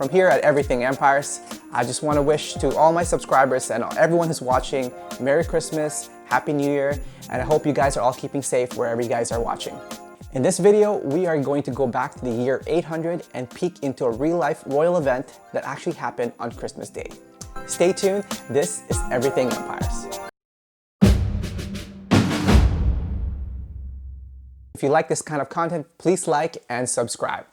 from here at Everything Empires, I just want to wish to all my subscribers and everyone who's watching, Merry Christmas, Happy New Year, and I hope you guys are all keeping safe wherever you guys are watching. In this video, we are going to go back to the year 800 and peek into a real-life royal event that actually happened on Christmas Day. Stay tuned, this is Everything Empires. If you like this kind of content, please like and subscribe.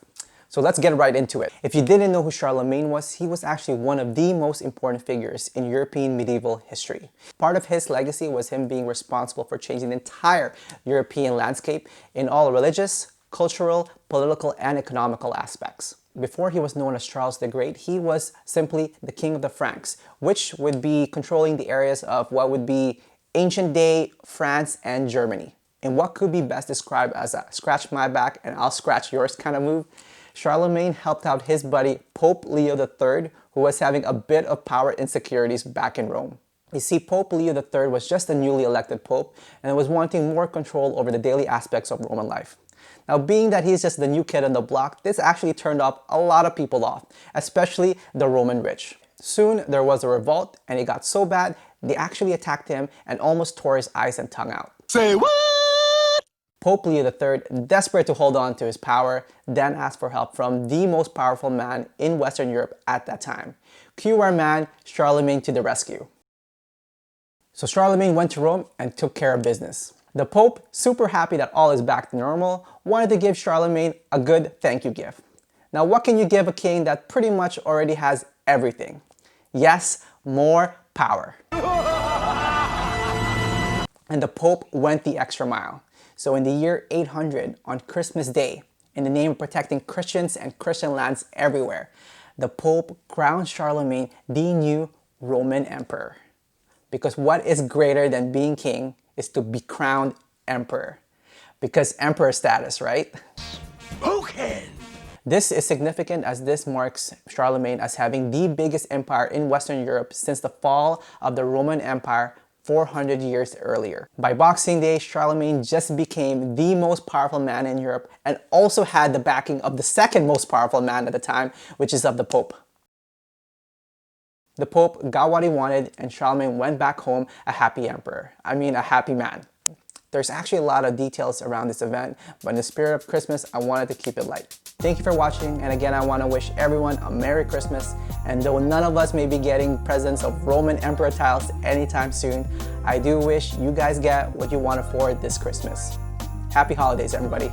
So let's get right into it. If you didn't know who Charlemagne was, he was actually one of the most important figures in European medieval history. Part of his legacy was him being responsible for changing the entire European landscape in all religious, cultural, political, and economical aspects. Before he was known as Charles the Great, he was simply the King of the Franks, which would be controlling the areas of what would be ancient day France and Germany. In what could be best described as a scratch my back and I'll scratch yours kind of move, Charlemagne helped out his buddy Pope Leo III, who was having a bit of power insecurities back in Rome. You see, Pope Leo III was just a newly elected pope and was wanting more control over the daily aspects of Roman life. Now, being that he's just the new kid on the block, this actually turned off a lot of people off, especially the Roman rich. Soon, there was a revolt, and it got so bad, they actually attacked him and almost tore his eyes and tongue out. Say what? Pope Leo III, desperate to hold on to his power, then asked for help from the most powerful man in Western Europe at that time. Cue our man, Charlemagne, to the rescue. So Charlemagne went to Rome and took care of business. The Pope, super happy that all is back to normal, wanted to give Charlemagne a good thank you gift. Now, what can you give a king that pretty much already has everything? Yes, more power. And the Pope went the extra mile. So in the year 800, on Christmas Day, in the name of protecting Christians and Christian lands everywhere, the Pope crowned Charlemagne the new Roman Emperor. Because what is greater than being king is to be crowned emperor. Because emperor status, right? Spoken! This is significant as this marks Charlemagne as having the biggest empire in Western Europe since the fall of the Roman Empire 400 years earlier. By Boxing Day, Charlemagne just became the most powerful man in Europe and also had the backing of the second most powerful man at the time, which is of the Pope. The Pope got what he wanted and Charlemagne went back home a happy emperor. I mean, a happy man. There's actually a lot of details around this event, but in the spirit of Christmas, I wanted to keep it light. Thank you for watching, and again, I want to wish everyone a Merry Christmas, and though none of us may be getting presents of Roman Emperor tiles anytime soon, I do wish you guys get what you want for this Christmas. Happy holidays, everybody.